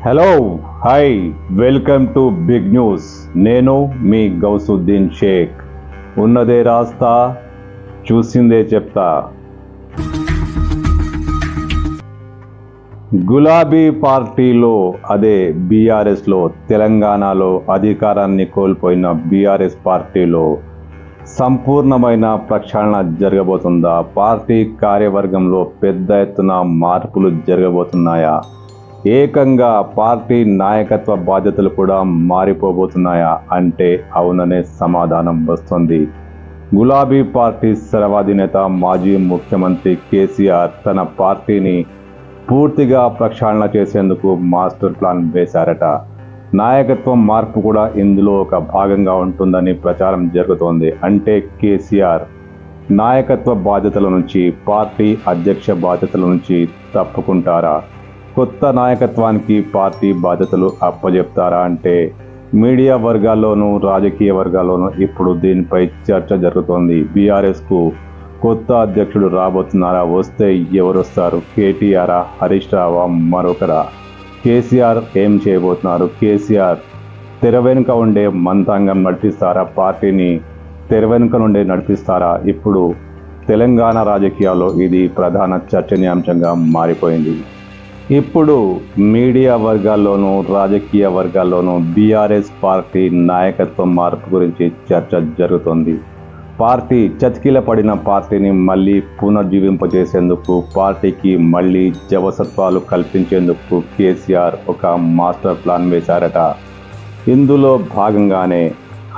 Hello hi welcome to big news. నేను మీ గౌసుద్దీన్ షేక్. ఉన్నదే రాస్తా, చూసిందే చెప్తా. గులాబీ పార్టీలో అదే బీఆర్ఎస్లో తెలంగాణలో అధికారాన్ని కోల్పోయిన బీఆర్ఎస్ పార్టీలో సంపూర్ణమైన ప్రక్షాళన జరగబోతుందా? పార్టీ కార్యవర్గంలో పెద్ద ఎత్తున మార్పులు జరగబోతున్నాయా? ఏకంగా పార్టీ నాయకత్వ బాధ్యతలు కూడా మారిపోబోతున్నాయా అంటే అవుననే సమాధానం వస్తుంది. గులాబీ పార్టీ సర్వాధినేత మాజీ ముఖ్యమంత్రి కేసీఆర్ తన పార్టీని పూర్తిగా ప్రక్షాళన చేసేందుకు మాస్టర్ ప్లాన్ వేశారట. నాయకత్వం మార్పు కూడా ఇందులో ఒక భాగంగా ఉంటుందని ప్రచారం జరుగుతోంది. అంటే కేసీఆర్ నాయకత్వ బాధ్యతల నుంచి, పార్టీ అధ్యక్ష బాధ్యతల నుంచి తప్పుకుంటారా? కొత్త నాయకత్వానికి పార్టీ బాధ్యతలు అప్పజెప్తారా అంటే మీడియా వర్గాల్లోనూ రాజకీయ వర్గాల్లోనూ ఇప్పుడు దీనిపై చర్చ జరుగుతోంది. బీఆర్ఎస్కు కొత్త అధ్యక్షుడు రాబోతున్నారా? వస్తే ఎవరు వస్తారు? కేటీఆరా, హరీష్ రావా, మరొకరా? కేసీఆర్ ఏం చేయబోతున్నారు? కేసీఆర్ తెర వెనుక ఉండే మంత్రాంగం నడిపిస్తారా? పార్టీని తెర వెనుక నుండే నడిపిస్తారా? ఇప్పుడు తెలంగాణ రాజకీయాల్లో ఇది ప్రధాన చర్చనీయాంశంగా మారిపోయింది. ఇప్పుడు మీడియా వర్గాల్లోనూ రాజకీయ వర్గాల్లోనూ బీఆర్ఎస్ పార్టీ నాయకత్వం మార్పు గురించి చర్చ జరుగుతోంది. పార్టీ చతికిలపడిన పార్టీని మళ్ళీ పునర్జీవింపజేసేందుకు, పార్టీకి మళ్ళీ జవసత్వాలు కల్పించేందుకు కేసీఆర్ ఒక మాస్టర్ ప్లాన్ వేశారట. ఇందులో భాగంగానే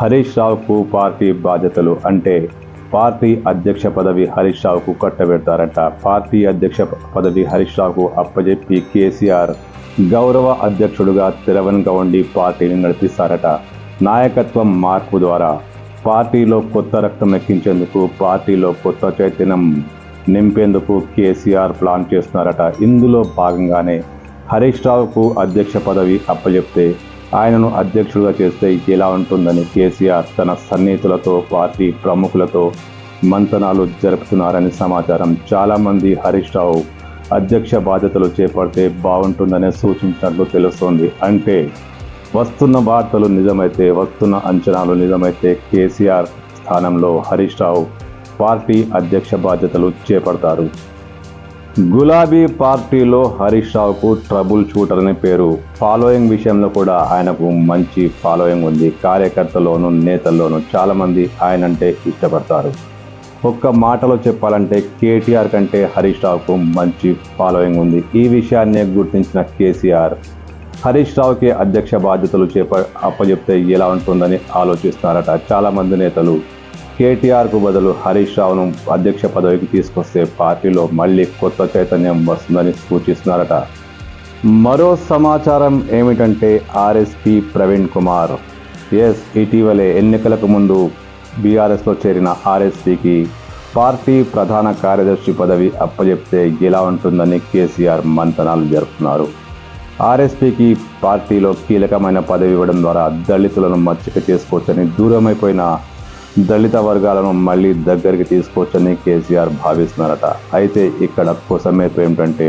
హరీష్ రావుకు పార్టీ బాధ్యతలు, అంటే పార్టీ అధ్యక్ష పదవి హరీష్ రావుకు కట్టబెడతారట. పార్టీ అధ్యక్ష పదవి హరీష్ రావుకు అప్పజెప్పి కేసీఆర్ గౌరవ అధ్యక్షుడుగా తెరవెనుక ఉండి పార్టీని నడిపిస్తారట. నాయకత్వం మార్పు ద్వారా పార్టీలో కొత్త రక్తం ఎక్కించేందుకు, పార్టీలో కొత్త చైతన్యం నింపేందుకు కేసీఆర్ ప్లాన్ చేస్తున్నారట. ఇందులో భాగంగానే హరీష్ రావుకు అధ్యక్ష పదవి అప్పజెప్తే, ఆయనను అధ్యక్షుడిగా చేస్తే ఎలా ఉంటుందని కేసీఆర్ తన సన్నిహితులతో, పార్టీ ప్రముఖులతో మంతనాలు జరుపుతున్నారని సమాచారం. చాలామంది హరీష్ రావు అధ్యక్ష బాధ్యతలు చేపడితే బాగుంటుందనే సూచించినట్లు తెలుస్తోంది. అంటే వస్తున్న వార్తలు నిజమైతే, వస్తున్న అంచనాలు నిజమైతే కేసీఆర్ స్థానంలో హరీష్ రావు పార్టీ అధ్యక్ష బాధ్యతలు చేపడతారు. గులాబీ పార్టీలో హరీష్ రావుకు ట్రబుల్ షూటర్ అనే పేరు. ఫాలోయింగ్ విషయంలో కూడా ఆయనకు మంచి ఫాలోయింగ్ ఉంది. కార్యకర్తల్లోనూ నేతల్లోనూ చాలామంది ఆయనంటే ఇష్టపడతారు. ఒక్క మాటలో చెప్పాలంటే కేటీఆర్ కంటే హరీష్ రావుకు మంచి ఫాలోయింగ్ ఉంది. ఈ విషయాన్నే గుర్తించిన కేసీఆర్ హరీష్ రావుకి అధ్యక్ష బాధ్యతలు అప్పచెప్తే ఎలా ఉంటుందని ఆలోచిస్తున్నారట. చాలామంది నేతలు కేటీఆర్కు బదులు హరీష్ రావును అధ్యక్ష పదవికి తీసుకొస్తే పార్టీలో మళ్ళీ కొత్త చైతన్యం వస్తుందని సూచిస్తున్నారట. మరో సమాచారం ఏమిటంటే ఆర్ఎస్పీ ప్రవీణ్ కుమార్, ఇటీవలే ఎన్నికలకు ముందు బీఆర్ఎస్లో చేరిన ఆర్ఎస్పీకి పార్టీ ప్రధాన కార్యదర్శి పదవి అప్పచెప్తే ఎలా ఉంటుందని కేసీఆర్ మంతనాలు జరుపుతున్నారు. ఆర్ఎస్పీకి పార్టీలో కీలకమైన పదవి ఇవ్వడం ద్వారా దళితులను మచ్చిక చేసుకోవచ్చని, దూరమైపోయిన దళిత వర్గాలను మళ్ళీ దగ్గరికి తీసుకోవచ్చని కేసీఆర్ భావిస్తున్నారట. అయితే ఇక్కడ కొసమేపు ఏమిటంటే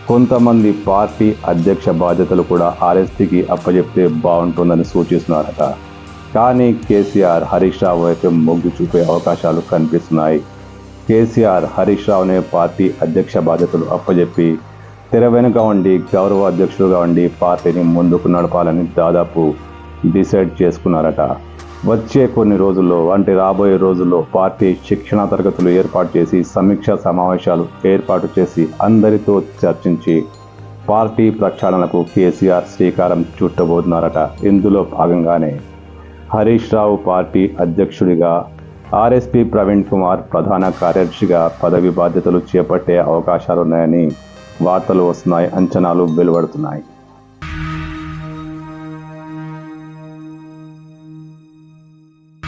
కొంతమంది పార్టీ అధ్యక్ష బాధ్యతలు కూడా ఆర్ఎస్పీకి అప్పచెప్తే బాగుంటుందని సూచిస్తున్నారట. కానీ కేసీఆర్ హరీష్ రావు అయితే మొగ్గు చూపే అవకాశాలు కనిపిస్తున్నాయి. కేసీఆర్ హరీష్ రావునే పార్టీ అధ్యక్ష బాధ్యతలు అప్పచెప్పి తెర వెనుక ఉండి గౌరవ అధ్యక్షుడుగా ఉండి పార్టీని ముందుకు నడపాలని దాదాపు డిసైడ్ చేసుకున్నారట. వచ్చే కొన్ని రోజుల్లో, అంటే రాబోయే రోజుల్లో పార్టీ శిక్షణా తరగతులు ఏర్పాటు చేసి, సమీక్షా సమావేశాలు ఏర్పాటు చేసి అందరితో చర్చించి పార్టీ ప్రక్షాళనకు కేసీఆర్ శ్రీకారం చుట్టబోతున్నారట. ఇందులో భాగంగానే హరీష్ రావు పార్టీ అధ్యక్షుడిగా, ఆర్ఎస్పీ ప్రవీణ్ కుమార్ ప్రధాన కార్యదర్శిగా పదవి బాధ్యతలు చేపట్టే అవకాశాలున్నాయని వార్తలు వస్తున్నాయి, అంచనాలు వెలువడుతున్నాయి.